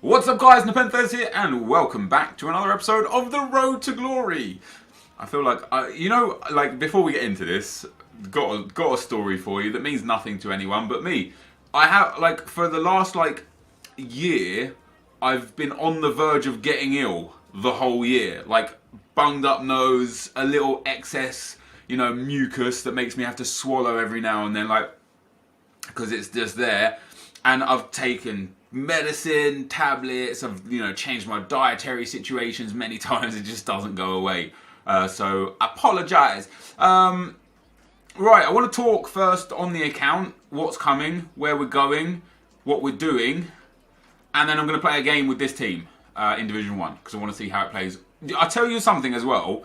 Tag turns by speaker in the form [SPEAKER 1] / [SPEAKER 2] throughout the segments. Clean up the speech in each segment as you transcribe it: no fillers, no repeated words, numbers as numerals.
[SPEAKER 1] What's up guys, NepentheZ here and welcome back to another episode of The Road to Glory. I feel like, before we get into this, got a story for you that means nothing to anyone but me. I have, for the last, year, I've been on the verge of getting ill the whole year. Bunged up nose, a little excess, mucus that makes me have to swallow every now and then, because it's just there. And I've taken medicine, tablets, I've changed my dietary situations many times, it just doesn't go away. So apologise. Right, I want to talk first on the account, what's coming, where we're going, what we're doing, and then I'm going to play a game with this team in Division 1 because I want to see how it plays. I'll tell you something as well,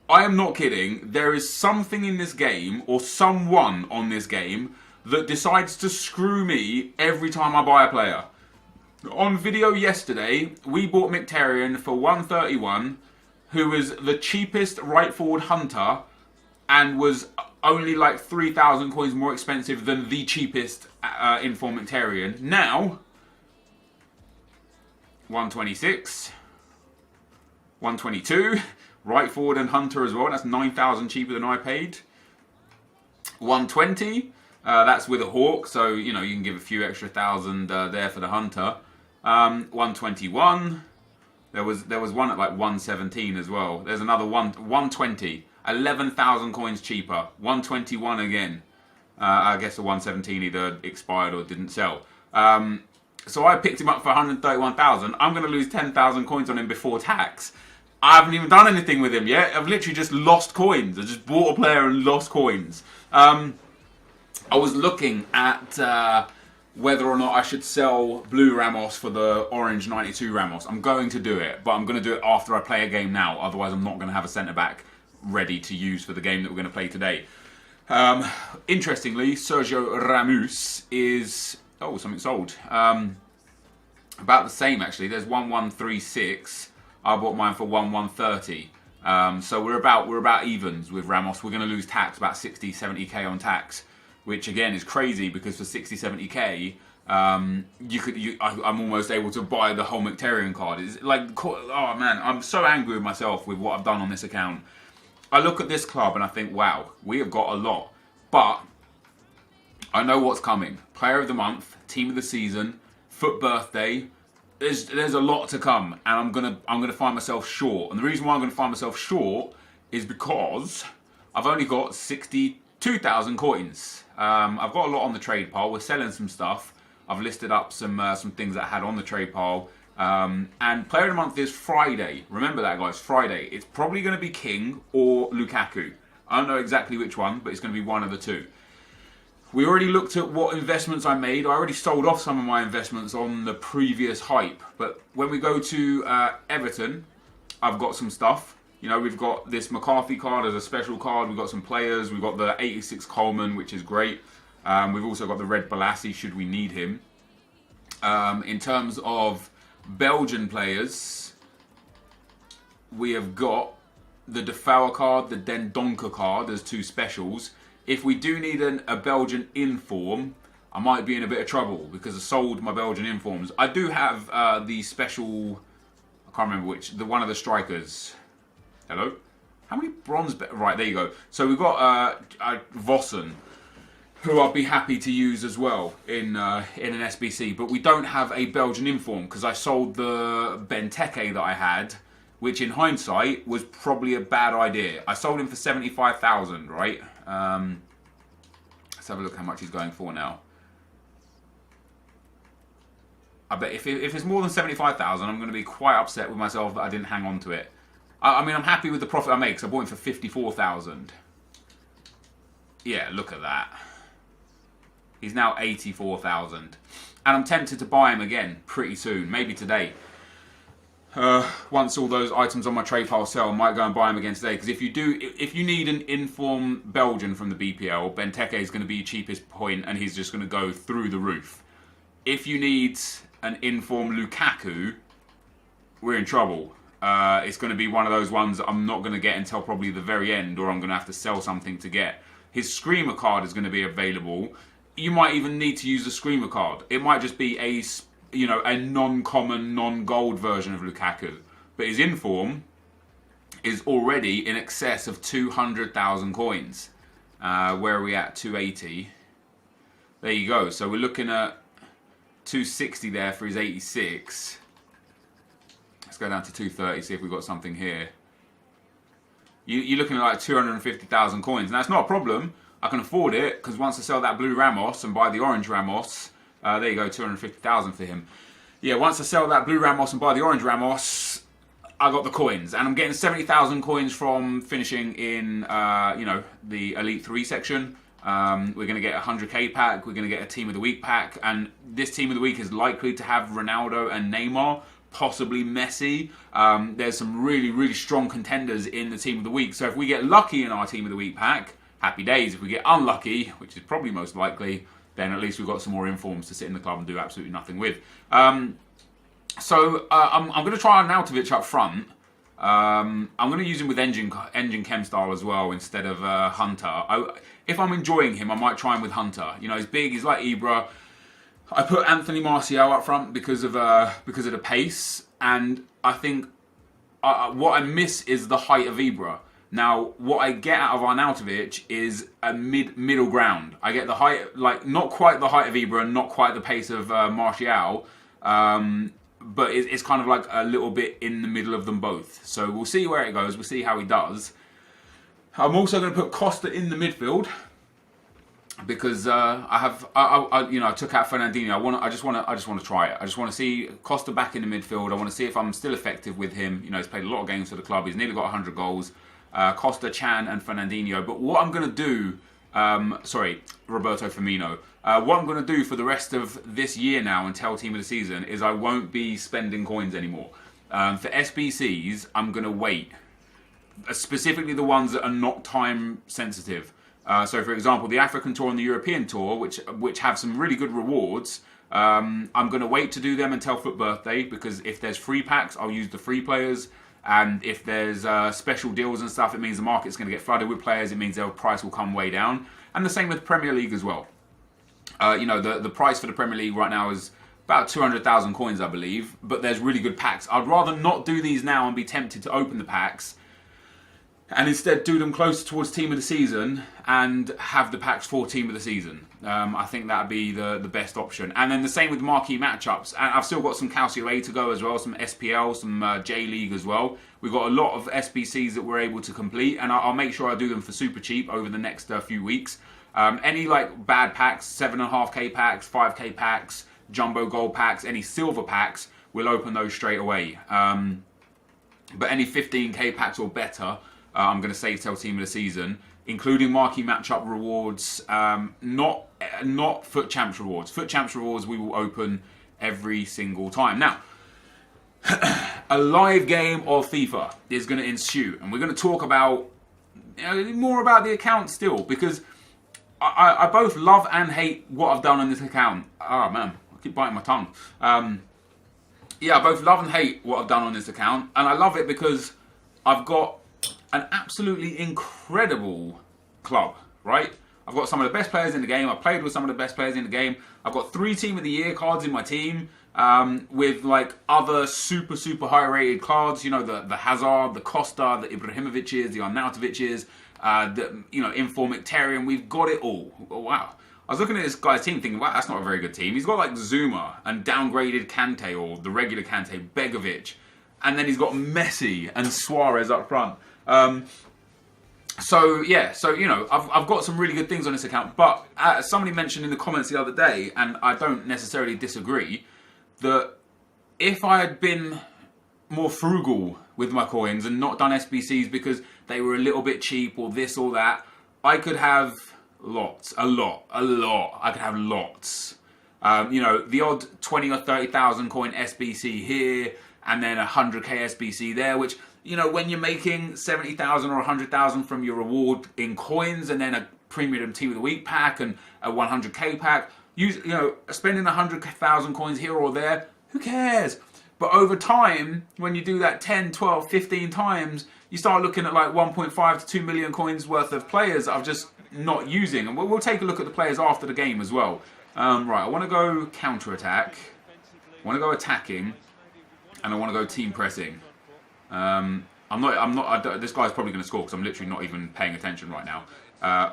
[SPEAKER 1] I am not kidding, there is something in this game, or someone on this game, that decides to screw me every time I buy a player. On video yesterday, we bought Mkhitaryan for 131, who was the cheapest right forward hunter and was only 3,000 coins more expensive than the cheapest inform Mkhitaryan. Now, 126, 122, right forward and hunter as well, that's 9,000 cheaper than I paid. 120, that's with a hawk, so you can give a few extra thousand there for the hunter. 121. There was one at 117 as well. There's another 120. 11,000 coins cheaper. 121 again. I guess the 117 either expired or didn't sell. So I picked him up for 131,000. I'm going to lose 10,000 coins on him before tax. I haven't even done anything with him yet. I've literally just lost coins. I just bought a player and lost coins. I was looking at whether or not I should sell blue Ramos for the orange 92 Ramos. I'm going to do it, but I'm going to do it after I play a game now. Otherwise, I'm not going to have a centre-back ready to use for the game that we're going to play today. Interestingly, Sergio Ramos is... Oh, something sold. About the same, actually. There's 1136. I bought mine for 1130. So we're about evens with Ramos. We're going to lose tax, about 60, 70k on tax, which again is crazy because for 60, 70k, I'm almost able to buy the whole Mkhitaryan card. It's oh man, I'm so angry with myself with what I've done on this account. I look at this club and I think, wow, we have got a lot, but I know what's coming. Player of the month, team of the season, foot birthday. There's a lot to come, and I'm gonna find myself short. And the reason why I'm gonna find myself short is because I've only got 62,000 coins. I've got a lot on the trade pile. We're selling some stuff. I've listed up some things that I had on the trade pile. And player of the month is Friday. Remember that, guys. Friday. It's probably going to be King or Lukaku. I don't know exactly which one, but it's going to be one of the two. We already looked at what investments I made. I already sold off some of my investments on the previous hype. But when we go to Everton, I've got some stuff. We've got this McCarthy card as a special card. We've got some players. We've got the 86 Coleman, which is great. We've also got the red Balassi, should we need him. In terms of Belgian players, we have got the Defour card, the Dendoncker card as two specials. If we do need a Belgian inform, I might be in a bit of trouble because I sold my Belgian informs. I do have the special, I can't remember which, one of the strikers. Hello? How many bronze... Right, there you go. So we've got Vossen, who I'll be happy to use as well in an SBC. But we don't have a Belgian inform because I sold the Benteke that I had, which in hindsight was probably a bad idea. I sold him for 75,000, right? Let's have a look how much he's going for now. I bet if it's more than 75,000, I'm going to be quite upset with myself that I didn't hang on to it. I mean, I'm happy with the profit I made because I bought him for 54,000. Yeah, look at that. He's now 84,000. And I'm tempted to buy him again pretty soon, maybe today. Once all those items on my trade pile sell, I might go and buy him again today. Because if you need an inform Belgian from the BPL, Benteke is going to be your cheapest point and he's just going to go through the roof. If you need an inform Lukaku, we're in trouble. It's going to be one of those ones that I'm not going to get until probably the very end, or I'm going to have to sell something to get. His Screamer card is going to be available. You might even need to use the Screamer card. It might just be you know, a non-common, non-gold version of Lukaku. But his inform is already in excess of 200,000 coins. Where are we at? 280. There you go. So we're looking at 260 there for his 86. Let's go down to 230, see if we've got something here. You're looking at like 250,000 coins. Now, it's not a problem. I can afford it, because once I sell that blue Ramos and buy the orange Ramos, there you go, 250,000 for him. Yeah, once I sell that blue Ramos and buy the orange Ramos, I got the coins. And I'm getting 70,000 coins from finishing in, you know, the Elite 3 section. We're going to get a 100k pack. We're going to get a Team of the Week pack. And this Team of the Week is likely to have Ronaldo and Neymar, possibly Messi. There's some really, really strong contenders in the Team of the Week. So if we get lucky in our Team of the Week pack, happy days. If we get unlucky, which is probably most likely, then at least we've got some more informs to sit in the club and do absolutely nothing with. So I'm going to try Arnautovic up front. I'm going to use him with engine chem style as well instead of Hunter. If I'm enjoying him, I might try him with Hunter. You know, he's big, he's like Ibra. I put Anthony Martial up front because of the pace, and I think what I miss is the height of Ibra. Now, what I get out of Arnautovic is a middle ground. I get the height, like not quite the height of Ibra and not quite the pace of Martial, but it's kind of like a little bit in the middle of them both. So we'll see where it goes. We'll see how he does. I'm also going to put Costa in the midfield, because I took out Fernandinho. I just want to try it. I just want to see Costa back in the midfield. I want to see if I'm still effective with him. You know, he's played a lot of games for the club. He's nearly got 100 goals. Costa, Chan, and Fernandinho. But what I'm going to do, Roberto Firmino. What I'm going to do for the rest of this year now until Team of the Season is I won't be spending coins anymore. For SBCs, I'm going to wait. Specifically the ones that are not time sensitive. So, for example, the African Tour and the European Tour, which have some really good rewards, I'm going to wait to do them until FUT Birthday, because if there's free packs, I'll use the free players. And if there's special deals and stuff, it means the market's going to get flooded with players. It means their price will come way down. And the same with Premier League as well. You know, the price for the Premier League right now is about 200,000 coins, I believe. But there's really good packs. I'd rather not do these now and be tempted to open the packs, and instead do them closer towards Team of the Season and have the packs for Team of the Season. I think that would be the best option. And then the same with marquee matchups. And I've still got some Calcio A to go as well, some SPL, some J-League as well. We've got a lot of SBCs that we're able to complete, and I'll make sure I do them for super cheap over the next few weeks. Any like bad packs, 7.5k packs, 5k packs, jumbo gold packs, any silver packs, we'll open those straight away. But any 15k packs or better, I'm going to save till Team of the Season, including marquee matchup rewards, not FUT Champs rewards. FUT Champs rewards we will open every single time. Now, a live game of FIFA is going to ensue, and we're going to talk about more about the account still, because I both love and hate what I've done on this account. Oh man, I keep biting my tongue. Yeah, I both love and hate what I've done on this account, and I love it because I've got an absolutely incredible club, right? I've got some of the best players in the game. I've played with some of the best players in the game. I've got 3 Team of the Year cards in my team, with like other super high rated cards. You know, the Hazard, the Costa, the Ibrahimoviches, the Arnautoviches, the Inform Mkhitaryan. We've got it all. Oh, wow. I was looking at this guy's team thinking, wow, that's not a very good team. He's got like Zuma and downgraded Kante, or the regular Kante, Begovic. And then he's got Messi and Suarez up front. So you know, I've got some really good things on this account, but somebody mentioned in the comments the other day, and I don't necessarily disagree, that if I had been more frugal with my coins and not done SBCs because they were a little bit cheap or this or that, I could have a lot. I could have lots. You know, the odd 20 or 30,000 coin SBC here, and then 100k SBC there, which, you know, when you're making 70,000 or 100,000 from your reward in coins, and then a premium Team of the Week pack and a 100k pack, spending 100,000 coins here or there, who cares? But over time, when you do that 10, 12, 15 times, you start looking at like 1.5 to 2 million coins worth of players that I'm just not using. And we'll take a look at the players after the game as well. Right, I want to go counter-attack. I want to go attacking, and I want to go team pressing. This guy's probably going to score because I'm literally not even paying attention right now.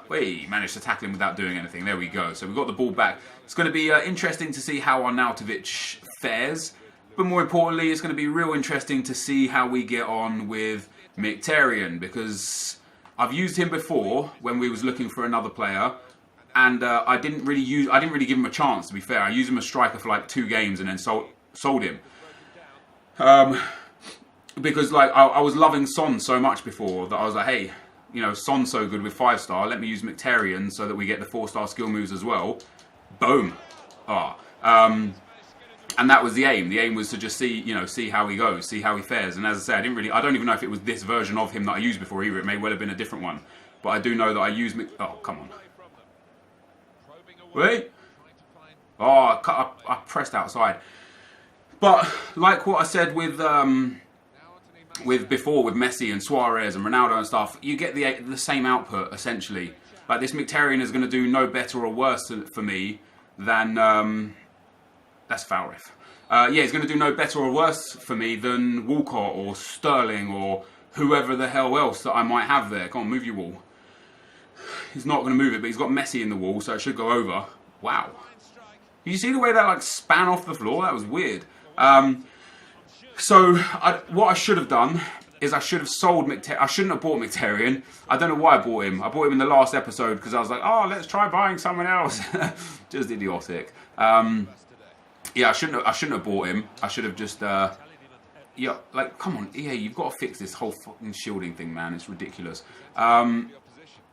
[SPEAKER 1] We managed to tackle him without doing anything. There we go. So we've got the ball back. It's going to be interesting to see how Arnautovic fares. But more importantly, it's going to be real interesting to see how we get on with Mkhitaryan, because I've used him before when we was looking for another player, and I didn't really give him a chance, to be fair. I used him as striker for like 2 games and then sold him. Because like I was loving Son so much before that I was like, hey, you know, Son's so good with 5-star, let me use Mkhitaryan so that we get the 4-star skill moves as well. Boom. And that was the aim. The aim was to just see how he goes, see how he fares. And as I say, I don't even know if it was this version of him that I used before either. It may well have been a different one. But I do know that I used oh, come on. Wait. Oh, I pressed outside. But like what I said with before with Messi and Suarez and Ronaldo and stuff, you get the same output essentially. Like this Mkhitaryan is going to do no better or worse for me than that's foul ref. Yeah, he's going to do no better or worse for me than Walcott or Sterling or whoever the hell else that I might have there. Come on, move your wall. He's not going to move it, but he's got Messi in the wall, so it should go over. Wow. Did you see the way that like span off the floor? That was weird. So what I should have done is I should have sold Mkhitaryan. I shouldn't have bought Mkhitaryan. I don't know why I bought him. I bought him in the last episode because I was like, oh, let's try buying someone else. Just idiotic. Yeah, I shouldn't have bought him. I should have just yeah, like come on, EA, you've got to fix this whole fucking shielding thing, man. It's ridiculous.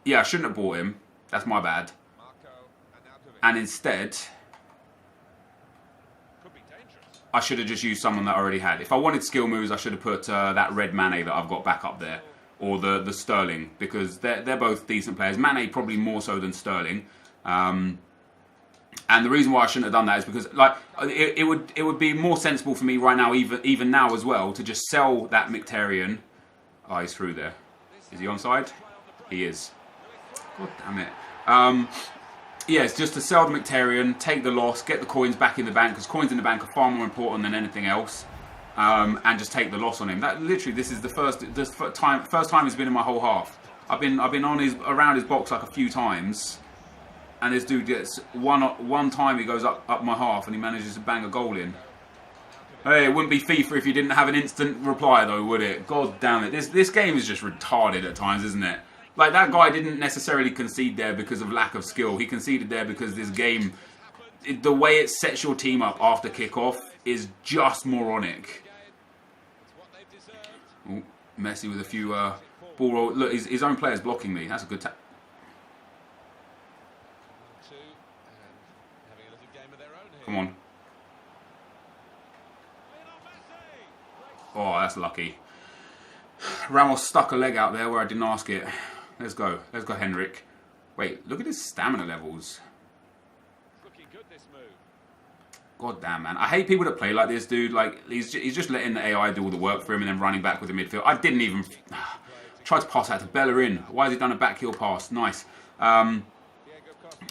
[SPEAKER 1] Yeah, I shouldn't have bought him. That's my bad. And instead, I should have just used someone that I already had. If I wanted skill moves, I should have put that red Mane that I've got back up there, or the Sterling, because they're both decent players. Mane probably more so than Sterling. And the reason why I shouldn't have done that is because like it would be more sensible for me right now, even now as well, to just sell that Mkhitaryan. Oh, he's through there. Is he onside? He is. God damn it. Yeah, it's just to sell the Mkhitaryan, take the loss, get the coins back in the bank, because coins in the bank are far more important than anything else, and just take the loss on him. That literally, this is the first time he's been in my whole half. I've been on around his box like a few times, and this dude gets one time he goes up my half and he manages to bang a goal in. Hey, it wouldn't be FIFA if you didn't have an instant reply though, would it? God damn it, this game is just retarded at times, isn't it? Like, that guy didn't necessarily concede there because of lack of skill. He conceded there because this game, the way it sets your team up after kickoff is just moronic. Ooh, Messi with a few ball roll. Look, his own player's blocking me. That's a good Come on. Oh, that's lucky. Ramos stuck a leg out there where I didn't ask it. Let's go. Let's go, Henrik. Wait, look at his stamina levels. God damn, man. I hate people that play like this, dude. Like, he's just letting the AI do all the work for him and then running back with the midfield. I didn't even... Tried to pass out to Bellerin. Why has he done a back heel pass? Nice.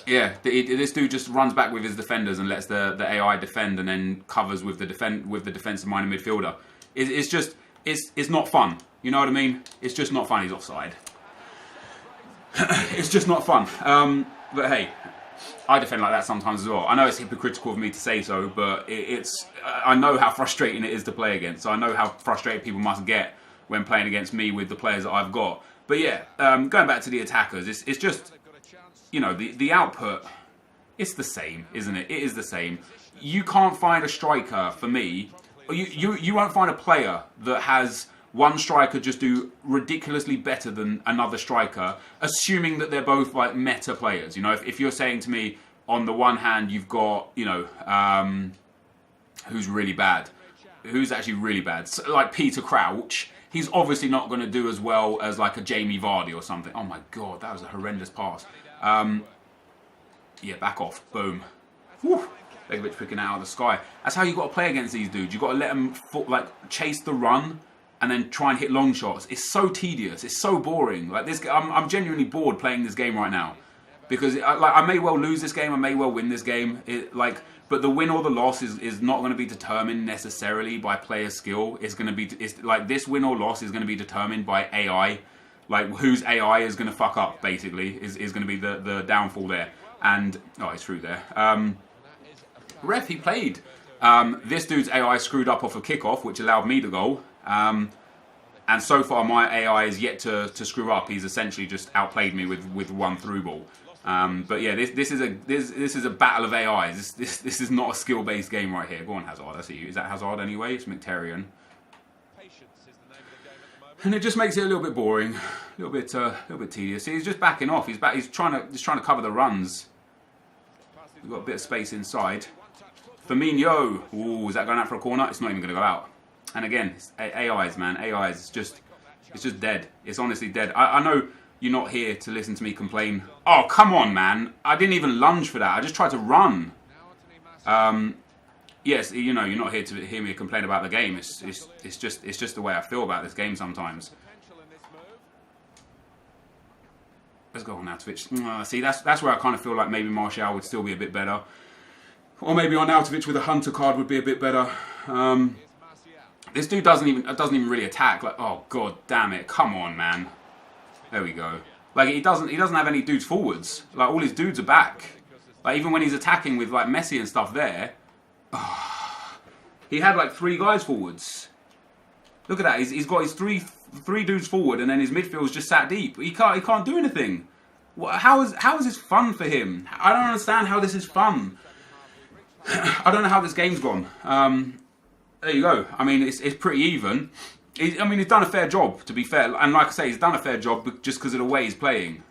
[SPEAKER 1] Yeah, this dude just runs back with his defenders and lets the AI defend and then covers with the defensive-minded midfielder. It's not fun. You know what I mean? It's just not fun. He's offside. It's just not fun. But hey, I defend like that sometimes as well. I know it's hypocritical of me to say so, but I know how frustrating it is to play against. So I know how frustrated people must get when playing against me with the players that I've got. But yeah, going back to the attackers, it's just, you know, the output, it's the same, isn't it? It is the same. You can't find a striker, for me, you won't find a player that has one striker just do ridiculously better than another striker, assuming that they're both like meta players. You know, if you're saying to me, on the one hand, you've got, you know, who's really bad? Who's actually really bad? So, like Peter Crouch, he's obviously not going to do as well as like a Jamie Vardy or something. Oh my God, that was a horrendous pass. Yeah, back off. Boom. Whew. Begovic picking it out of the sky. That's how you got to play against these dudes. You got to let them chase the run and then try and hit long shots. It's so tedious. It's so boring. Like this, I'm genuinely bored playing this game right now because I may well lose this game. I may well win this game. But the win or the loss is not going to be determined necessarily by player skill. It's going to be, it's like this win or loss is going to be determined by AI. Like whose AI is going to fuck up, basically, is going to be the downfall there. And, oh, it's through there. Ref, he played. This dude's AI screwed up off a kickoff, which allowed me to goal. And so far, my AI is yet to screw up. He's essentially just outplayed me with one through ball. But yeah, this is a battle of AIs. This is not a skill-based game right here. Go on, Hazard. I see you. Is that Hazard anyway? It's Mkhitaryan. And it just makes it a little bit boring, a little bit tedious. See, he's just backing off. He's back. He's trying to cover the runs. We've got a bit of space inside. Firmino. Ooh, is that going out for a corner? It's not even going to go out. And again, it's AIs, man. AIs. It's just dead. It's honestly dead. I know you're not here to listen to me complain. Oh, come on, man. I didn't even lunge for that. I just tried to run. Yes, you know, you're not here to hear me complain about the game. It's just the way I feel about this game sometimes. Let's go on Arnautovic. See, that's where I kind of feel like maybe Martial would still be a bit better. Or maybe Arnautovic with a Hunter card would be a bit better. This dude doesn't even really attack. Like, oh god damn it. Come on, man. There we go. Like he doesn't have any dudes forwards. Like all his dudes are back. Like even when he's attacking with like Messi and stuff there, he had like 3 guys forwards. Look at that. He's got his three dudes forward, and then his midfield's just sat deep. He can't do anything. How is this fun for him? I don't understand how this is fun. I don't know how this game's gone. There you go. I mean, it's pretty even. He's done a fair job, to be fair. And like I say, he's done a fair job just because of the way he's playing.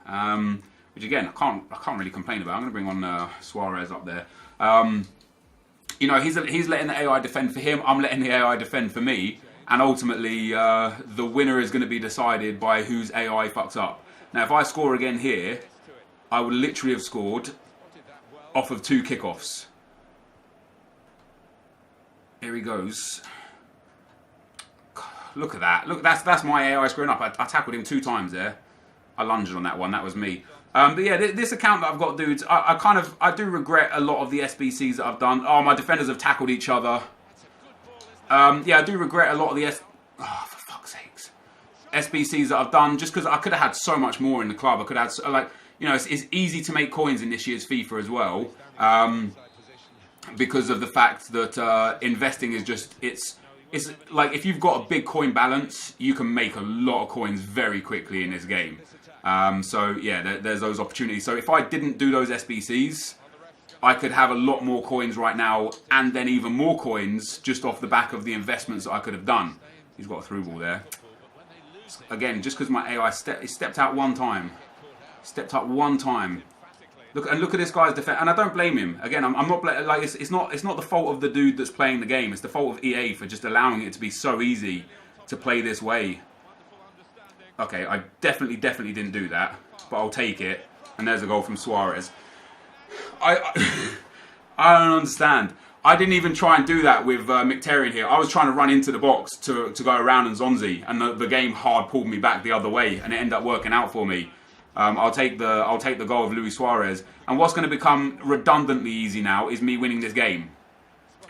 [SPEAKER 1] Which again, I can't really complain about. I'm going to bring on Suarez up there. You know, he's letting the AI defend for him. I'm letting the AI defend for me. And ultimately, the winner is going to be decided by whose AI fucks up. Now, if I score again here, I would literally have scored off of 2 kickoffs. Here he goes. Look at that. Look, that's my AI screwing up. I tackled him 2 times there. I lunged on that one. That was me. But yeah, this account that I've got, dudes, I do regret a lot of the SBCs that I've done. Oh, my defenders have tackled each other. Yeah, I do regret a lot of the oh, for fuck's sakes. SBCs that I've done, just because I could have had so much more in the club. I could have had, like, you know, it's easy to make coins in this year's FIFA as well. Because of the fact that investing is just, it's like if you've got a big coin balance, you can make a lot of coins very quickly in this game. So yeah, there's those opportunities. So if I didn't do those SBCs, I could have a lot more coins right now, and then even more coins just off the back of the investments that I could have done. He's got a through ball there. Again, just because my AI stepped out one time. Stepped up one time. Look at this guy's defense, and I don't blame him. Again, I'm not like it's not the fault of the dude that's playing the game. It's the fault of EA for just allowing it to be so easy to play this way. Okay, I definitely didn't do that, but I'll take it. And there's a goal from Suarez. I don't understand. I didn't even try and do that with Mkhitaryan here. I was trying to run into the box to go around Nzonzi, and the game hard pulled me back the other way, and it ended up working out for me. I'll take the goal of Luis Suarez. And what's going to become redundantly easy now is me winning this game.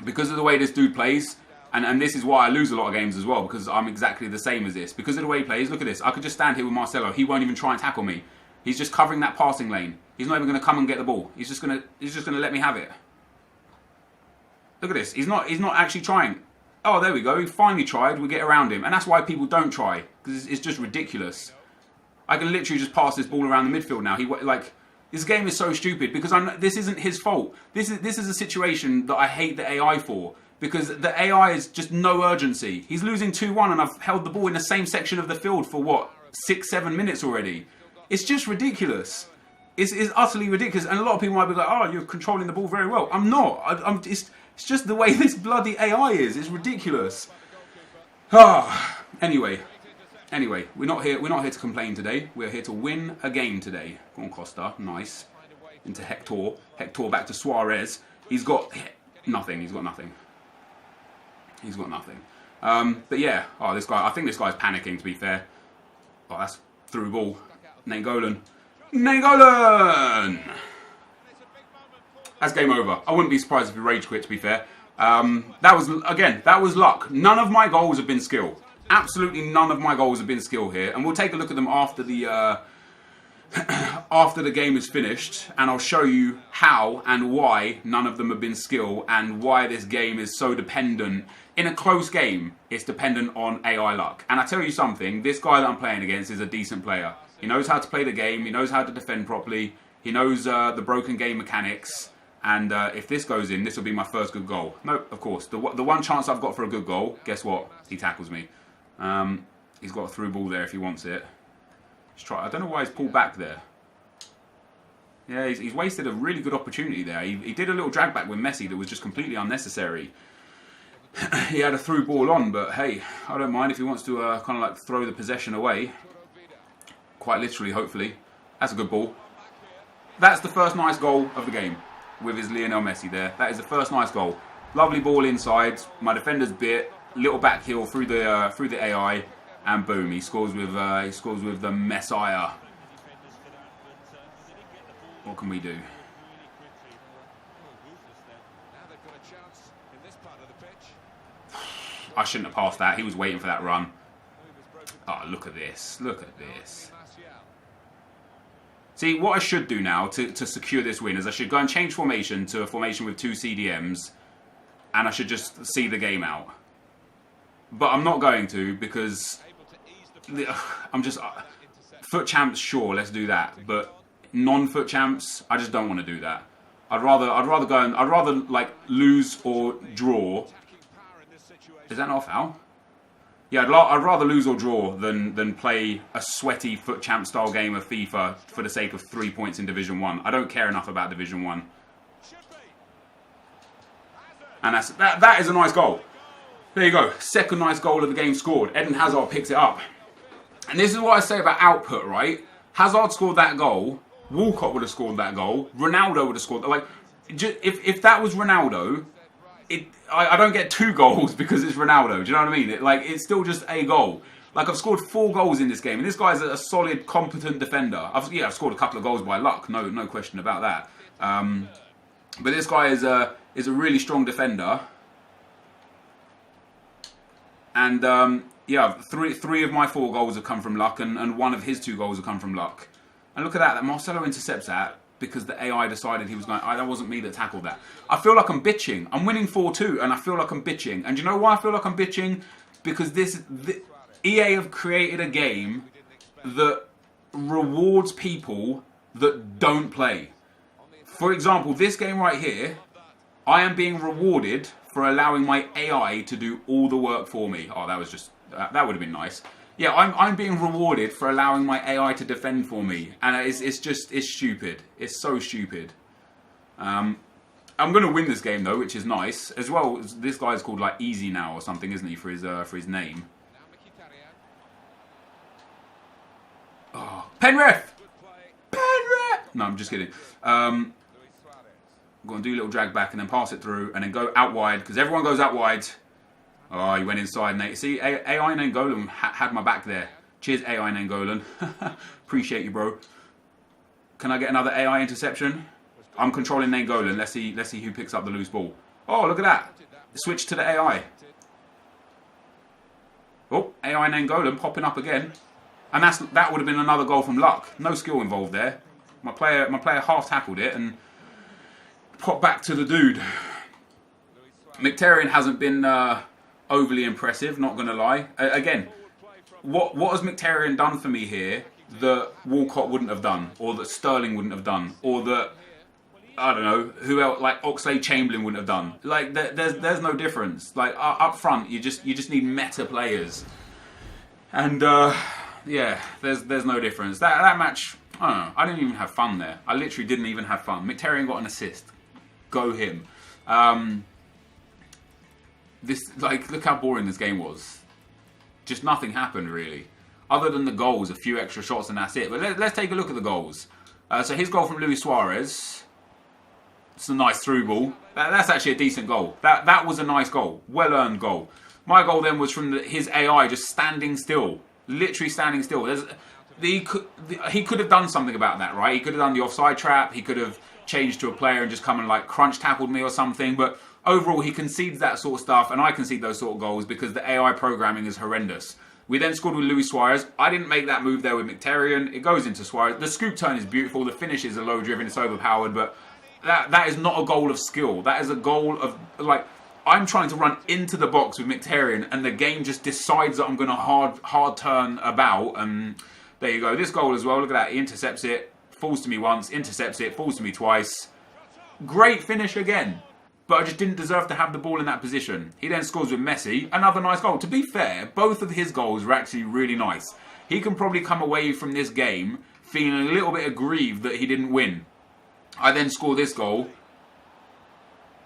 [SPEAKER 1] Because of the way this dude plays, and this is why I lose a lot of games as well, because I'm exactly the same as this. Because of the way he plays, look at this. I could just stand here with Marcelo. He won't even try and tackle me. He's just covering that passing lane. He's not even going to come and get the ball. He's just going to let me have it. Look at this. He's not actually trying. Oh, there we go. He finally tried. We get around him. And that's why people don't try. Because it's just ridiculous. I can literally just pass this ball around the midfield now. This game is so stupid because this isn't his fault. This is a situation that I hate the AI for, because the AI is just no urgency. He's losing 2-1 and I've held the ball in the same section of the field for what, 6-7 minutes already. It's just ridiculous. It's utterly ridiculous. And a lot of people might be like, "Oh, you're controlling the ball very well." I'm not. It's just the way this bloody AI is. It's ridiculous. Anyway, we're not here to complain today. We're here to win a game today. Go on, Costa. Nice. Into Hector. Hector back to Suarez. He's got nothing. He's got nothing. But yeah. Oh, this guy. I think this guy's panicking, to be fair. Oh, that's through ball. Nainggolan. that's game over. I wouldn't be surprised if he rage quit, to be fair. That was luck. None of my goals have been skill. Absolutely none of my goals have been skill here. And we'll take a look at them after the after the game is finished, and I'll show you how and why none of them have been skill, and why this game is so dependent. In a close game, it's dependent on AI luck. And I tell you something, this guy that I'm playing against is a decent player. He knows how to play the game, he knows how to defend properly, he knows the broken game mechanics, and if this goes in, this will be my first good goal. No, of course, the one chance I've got for a good goal, guess what? He tackles me. He's got a through ball there if he wants it. I don't know why he's pulled back there. Yeah, he's wasted a really good opportunity there. He did a little drag back with Messi that was just completely unnecessary. He had a through ball on, but hey, I don't mind if he wants to kind of like throw the possession away. Quite literally, hopefully. That's a good ball. That's the first nice goal of the game with his Lionel Messi there. That is the first nice goal. Lovely ball inside. My defender's bit. Little back heel through the AI. And boom, he scores with the Messiah. What can we do? I shouldn't have passed that. He was waiting for that run. Oh, look at this. Look at this. See, what I should do now to secure this win is I should go and change formation to a formation with 2 CDMs. And I should just see the game out. But I'm not going to, because I'm just foot champs. Sure, let's do that. But non-foot champs, I just don't want to do that. I'd rather like lose or draw. Is that not a foul? Yeah, I'd rather lose or draw than play a sweaty foot champ style game of FIFA for the sake of 3 points in Division 1. I don't care enough about Division 1. And that is a nice goal. There you go. Second nice goal of the game scored. Eden Hazard picks it up. And this is what I say about output, right? Hazard scored that goal. Walcott would have scored that goal. Ronaldo would have scored. Like, if that was Ronaldo, I don't get 2 goals because it's Ronaldo. Do you know what I mean? It's still just a goal. Like, I've scored 4 goals in this game, and this guy's a solid, competent defender. I've scored a couple of goals by luck. No question about that. But this guy is a really strong defender. And yeah, three of my 4 goals have come from luck, and 1 of his 2 goals have come from luck. And look at that Marcelo intercepts that because the AI decided he was going, that wasn't me that tackled that. I feel like I'm bitching. I'm winning 4-2, and I feel like I'm bitching. And do you know why I feel like I'm bitching? Because EA have created a game that rewards people that don't play. For example, this game right here, I am being rewarded for allowing my AI to do all the work for me. Oh, that was just, that would have been nice. Yeah, I'm being rewarded for allowing my AI to defend for me. And it's stupid. It's so stupid. I'm going to win this game though, which is nice. As well, this guy's called like Easy now or something, isn't he, for his name. Oh, Penrith! Penrith! No, I'm just kidding. I'm going to do a little drag back and then pass it through and then go out wide, because everyone goes out wide. Oh, he went inside, Nate. See, AI Nangolan had my back there. Cheers, AI Nangolan. Appreciate you, bro. Can I get another AI interception? I'm controlling Nangolan. Let's see who picks up the loose ball. Oh, look at that. Switch to the AI. Oh, AI Nangolan popping up again. And that would have been another goal from luck. No skill involved there. My player half tackled it and popped back to the dude. Mkhitaryan hasn't been overly impressive, not going to lie. Again, what has Mkhitaryan done for me here that Walcott wouldn't have done, or that Sterling wouldn't have done, or that, I don't know, who else, like Oxlade-Chamberlain wouldn't have done? Like, there's no difference. Like, up front, you just need meta players. And, yeah, there's no difference. That match, I don't know, I didn't even have fun there. I literally didn't even have fun. Mkhitaryan got an assist. Go him. Look how boring this game was. Just nothing happened, really. Other than the goals, a few extra shots and that's it. But let's take a look at the goals. So his goal from Luis Suarez. It's a nice through ball. That's actually a decent goal. That was a nice goal. Well-earned goal. My goal then was from his AI just standing still. Literally standing still. He could have done something about that, right? He could have done the offside trap. He could have changed to a player and just come and like crunch tackled me or something. But overall, he concedes that sort of stuff, and I concede those sort of goals because the AI programming is horrendous. We then scored with Luis Suarez. I didn't make that move there with Mkhitaryan. It goes into Suarez. The scoop turn is beautiful. The finish is a low driven. It's overpowered, but that is not a goal of skill. That is a goal of like, I'm trying to run into the box with Mkhitaryan, and the game just decides that I'm going to hard turn about. And there you go. This goal as well. Look at that. He intercepts it, falls to me once, intercepts it, falls to me twice. Great finish again. But I just didn't deserve to have the ball in that position. He then scores with Messi. Another nice goal. To be fair, both of his goals were actually really nice. He can probably come away from this game feeling a little bit aggrieved that he didn't win. I then score this goal.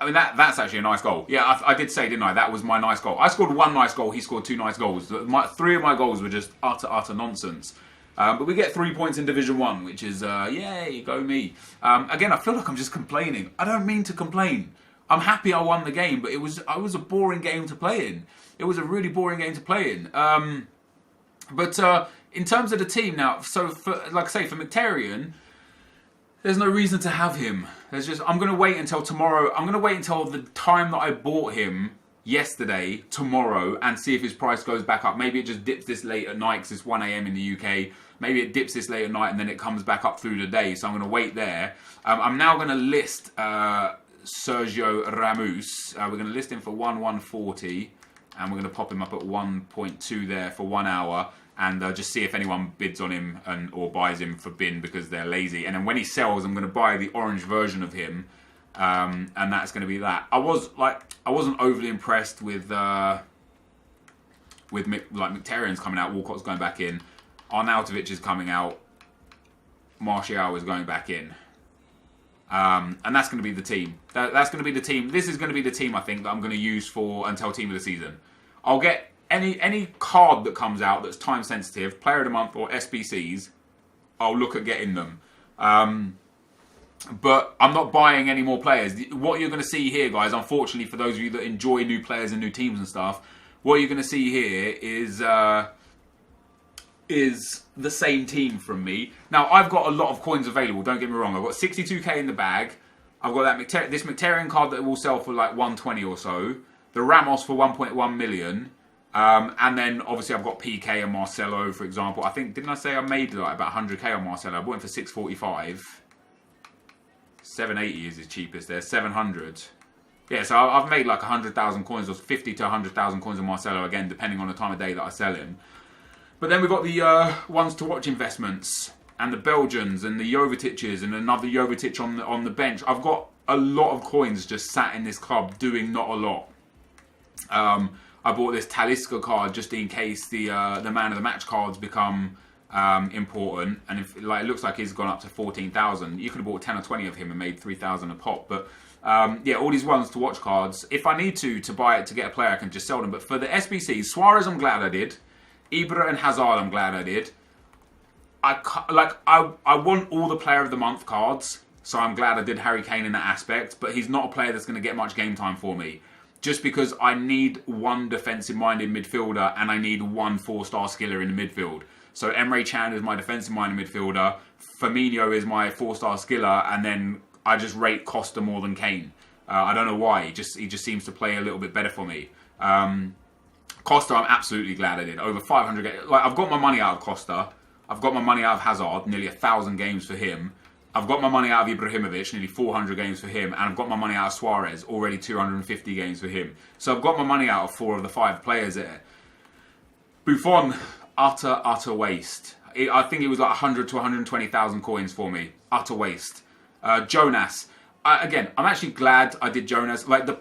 [SPEAKER 1] I mean, that's actually a nice goal. Yeah, I did say, didn't I? That was my nice goal. I scored one nice goal. He scored two nice goals. Three of my goals were just utter nonsense. But we get 3 points in Division 1, which is, yay, go me. Again, I feel like I'm just complaining. I don't mean to complain. I'm happy I won the game, but it was a boring game to play in. It was a really boring game to play in. But in terms of the team now, so for, like I say, for Mkhitaryan, there's no reason to have him. I'm going to wait until tomorrow. I'm going to wait until the time that I bought him yesterday, tomorrow, and see if his price goes back up. Maybe it just dips this late at night because it's 1 a.m. in the UK. Maybe it dips this late at night and then it comes back up through the day. So I'm going to wait there. I'm now going to list Sergio Ramos. We're going to list him for 1,140, and we're going to pop him up at 1.2 there for 1 hour, and just see if anyone bids on him or buys him for bin because they're lazy. And then when he sells, I'm going to buy the orange version of him, and that's going to be that. I wasn't overly impressed with Mkhitaryan's coming out, Walcott's going back in, Arnautovic is coming out, Martial is going back in. And that's going to be the team. That's going to be the team. This is going to be the team, I think, that I'm going to use for until Team of the Season. I'll get any card that comes out that's time sensitive, Player of the Month or SBCs, I'll look at getting them. But I'm not buying any more players. What you're going to see here, guys, unfortunately for those of you that enjoy new players and new teams and stuff, what you're going to see here is the same team from me. Now, I've got a lot of coins available, don't get me wrong. I've got 62k in the bag. I've got this Mkhitaryan card that will sell for like 120 or so. The Ramos for 1.1 million. And then, obviously, I've got PK and Marcelo, for example. Didn't I say I made like about 100k on Marcelo? I bought him for 645. 780 is his cheapest there. 700. Yeah, so I've made like 100,000 coins, or 50 to 100,000 coins on Marcelo, again, depending on the time of day that I sell him. But then we've got the ones to watch investments, and the Belgians, and the Jovetiches, and another Jovetic on the bench. I've got a lot of coins just sat in this club doing not a lot. I bought this Talisca card just in case the man of the match cards become important, and if it looks like he's gone up to 14,000. You could have bought 10 or 20 of him and made 3,000 a pop. But yeah, all these ones to watch cards. If I need to buy it to get a player, I can just sell them. But for the SBCs, Suarez, I'm glad I did. Ibra and Hazard, I'm glad I did. I want all the Player of the Month cards, so I'm glad I did Harry Kane in that aspect. But he's not a player that's going to get much game time for me, just because I need one defensive-minded midfielder and I need one 4-star skiller in the midfield. So Emre Can is my defensive-minded midfielder, Firmino is my 4-star skiller, and then I just rate Costa more than Kane. I don't know why. He just seems to play a little bit better for me. Costa, I'm absolutely glad I did. Over 500 games. I've got my money out of Costa. I've got my money out of Hazard, nearly 1,000 games for him. I've got my money out of Ibrahimovic, nearly 400 games for him. And I've got my money out of Suarez, already 250 games for him. So I've got my money out of 4 of the 5 players there. Buffon, utter waste. I think it was like 100 to 120,000 coins for me. Utter waste. Jonas. Again, I'm actually glad I did Jonas. Like the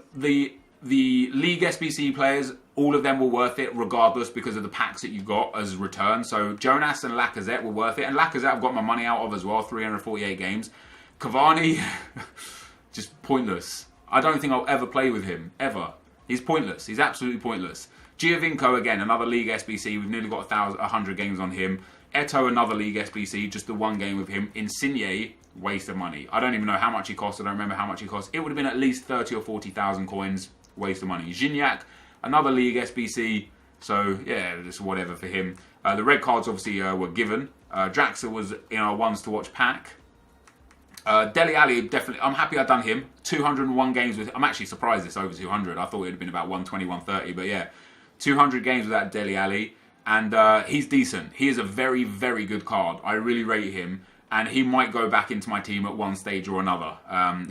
[SPEAKER 1] League SBC players, all of them were worth it regardless because of the packs that you got as return. So Jonas and Lacazette were worth it. And Lacazette I've got my money out of as well, 348 games. Cavani, just pointless. I don't think I'll ever play with him, ever. He's pointless. He's absolutely pointless. Giovinco, again, another League SBC. We've nearly got 100 games on him. Eto, another League SBC, just the one game with him. Insigne, waste of money. I don't even know how much he cost. I don't remember how much he cost. It would have been at least 30 or 40,000 coins. Waste of money. Gignac, another League SBC. So, yeah, just whatever for him. The red cards, obviously, were given. Draxler was in our ones to watch pack. Dele Alli, definitely. I'm happy I've done him. 201 games with. I'm actually surprised it's over 200. I thought it would have been about 120, 130. But yeah, 200 games without Dele Alli. And he's decent. He is a very, very good card. I really rate him. And he might go back into my team at one stage or another.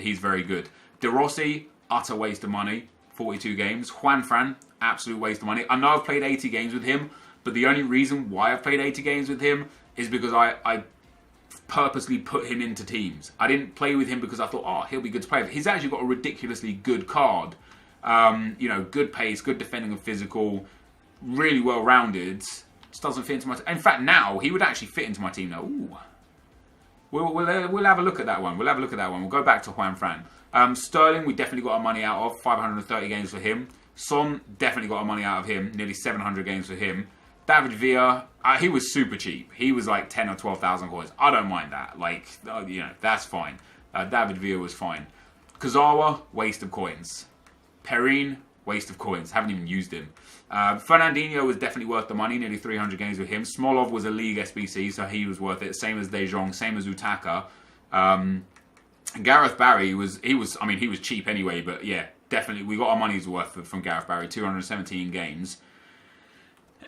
[SPEAKER 1] He's very good. De Rossi, utter waste of money. 42 games. Juan Fran, absolute waste of money. I know I've played 80 games with him. But the only reason why I've played 80 games with him is because I purposely put him into teams. I didn't play with him because I thought, oh, he'll be good to play with. He's actually got a ridiculously good card. Good pace, good defending and physical, really well rounded. Just doesn't fit into my. In fact, now he would actually fit into my team now. Ooh. We'll have a look at that one. We'll go back to Juan Fran. Sterling, we definitely got our money out of. 530 games for him. Son, definitely got our money out of him. Nearly 700 games for him. David Villa, he was super cheap. He was like 10 or 12,000 coins. I don't mind that. That's fine. David Villa was fine. Kazawa, waste of coins. Perrine, waste of coins. Haven't even used him. Fernandinho was definitely worth the money. Nearly 300 games with him. Smolov was a league SBC, so he was worth it. Same as De Jong, same as Utaka. Gareth Barry was cheap anyway, but yeah, definitely we got our money's worth from Gareth Barry. 217 games.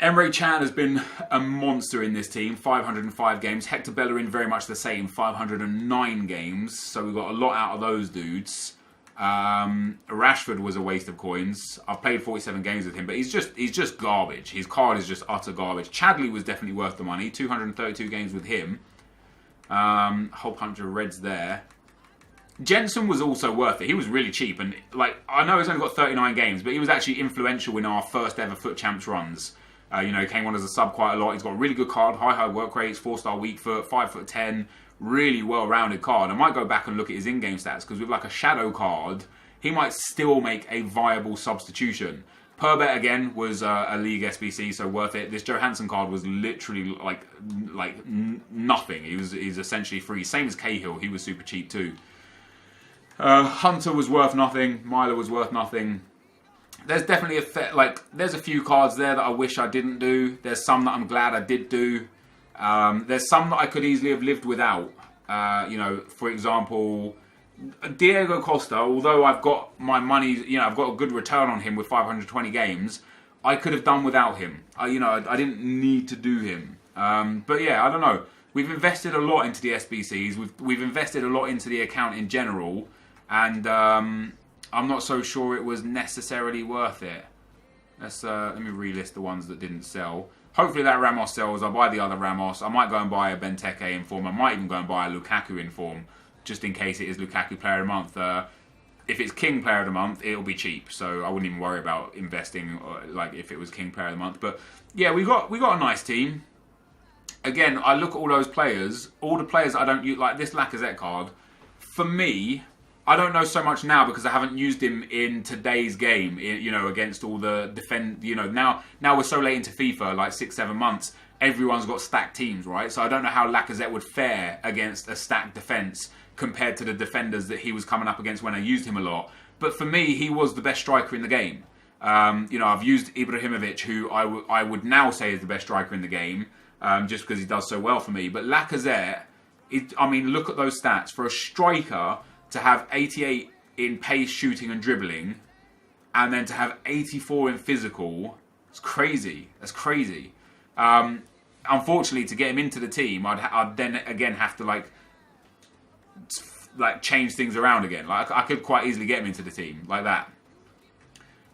[SPEAKER 1] Emre Can has been a monster in this team. 505 games. Hector Bellerin very much the same. 509 games. So we got a lot out of those dudes. Rashford was a waste of coins. I've played 47 games with him, but he's just garbage. His card is just utter garbage. Chadley was definitely worth the money. 232 games with him. Whole bunch of reds there. Jensen was also worth it. He was really cheap, and I know he's only got 39 games, but he was actually influential in our first ever Foot Champs runs. He came on as a sub quite a lot. He's got a really good card, high work rates, 4-star weak foot, 5'10", really well-rounded card. I might go back and look at his in-game stats, because with a shadow card, he might still make a viable substitution. Purbet again was a league SBC, so worth it. This Johansson card was literally nothing. He's essentially free. Same as Cahill, he was super cheap too. Hunter was worth nothing. Myler was worth nothing. There's definitely there's a few cards there that I wish I didn't do. There's some that I'm glad I did do. There's some that I could easily have lived without. For example, Diego Costa, although I've got my money, I've got a good return on him with 520 games, I could have done without him. I didn't need to do him. But yeah, I don't know. We've invested a lot into the SBCs. We've invested a lot into the account in general, and I'm not so sure it was necessarily worth it. Let me relist the ones that didn't sell. Hopefully that Ramos sells. I'll buy the other Ramos. I might go and buy a Benteke in form. I might even go and buy a Lukaku in form, just in case it is Lukaku Player of the Month. If it's King Player of the Month, it'll be cheap, so I wouldn't even worry about investing if it was King Player of the Month. But yeah, we got a nice team. Again, I look at all those players, all the players I don't use, like this Lacazette card. For me, I don't know so much now because I haven't used him in today's game, against all the defend, now we're so late into FIFA, 6-7 months, everyone's got stacked teams, right? So I don't know how Lacazette would fare against a stacked defence compared to the defenders that he was coming up against when I used him a lot. But for me, he was the best striker in the game. I've used Ibrahimovic, who I would now say is the best striker in the game, just because he does so well for me. But Lacazette, look at those stats. For a striker to have 88 in pace, shooting and dribbling, and then to have 84 in physical, it's crazy. That's crazy. Unfortunately, to get him into the team, I'd then again have to change things around again. I could quite easily get him into the team like that.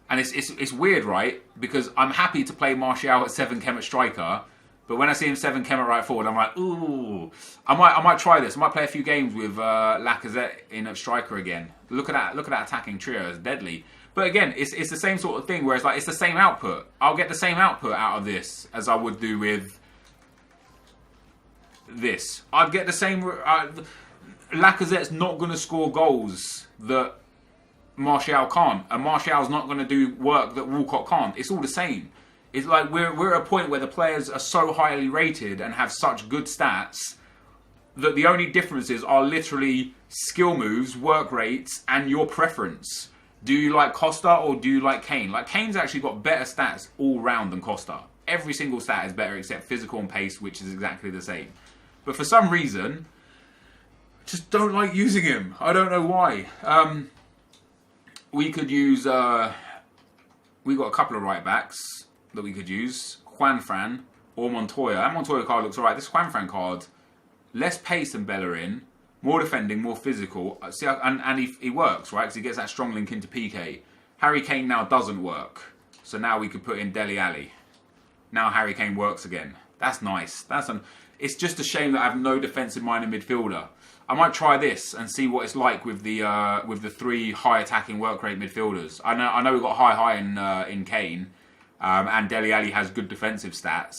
[SPEAKER 1] And it's weird, right? Because I'm happy to play Martial at 7 chem at striker, but when I see him 7 chem at right forward, I'm like, ooh. I might try this. I might play a few games with Lacazette in at striker again. Look at that attacking trio. It's deadly. But again, it's the same sort of thing where it's the same output. I'll get the same output out of this as I would do with this. I'd get the same. Lacazette's not going to score goals that Martial can't, and Martial's not going to do work that Walcott can't. It's all the same. It's we're at a point where the players are so highly rated and have such good stats that the only differences are literally skill moves, work rates, and your preference. Do you like Costa or do you like Kane? Kane's actually got better stats all round than Costa. Every single stat is better except physical and pace, which is exactly the same. But for some reason, just don't like using him. I don't know why. We could use... we got a couple of right backs that we could use. Juanfran or Montoya. That Montoya card looks alright. This Juanfran card, less pace than Bellerin, more defending, more physical. See, and he works, right? Because he gets that strong link into PK. Harry Kane now doesn't work. So now we could put in Dele Alli. Now Harry Kane works again. That's nice. It's just a shame that I have no defensive-minded midfielder. I might try this and see what it's like with the three high attacking work rate midfielders. I know we've got high in Kane, and Dele Alli has good defensive stats.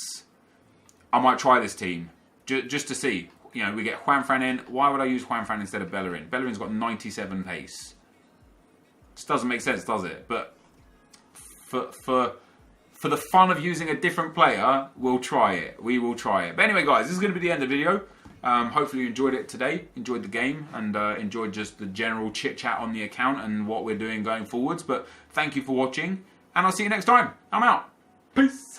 [SPEAKER 1] I might try this team just to see. You know, we get Juanfran in. Why would I use Juanfran instead of Bellerin? Bellerin's got 97 pace. Just doesn't make sense, does it? But for the fun of using a different player, we'll try it. We will try it. But anyway, guys, this is going to be the end of the video. Hopefully you enjoyed it today, enjoyed the game, and enjoyed just the general chit-chat on the account and what we're doing going forwards. But thank you for watching, and I'll see you next time. I'm out. Peace.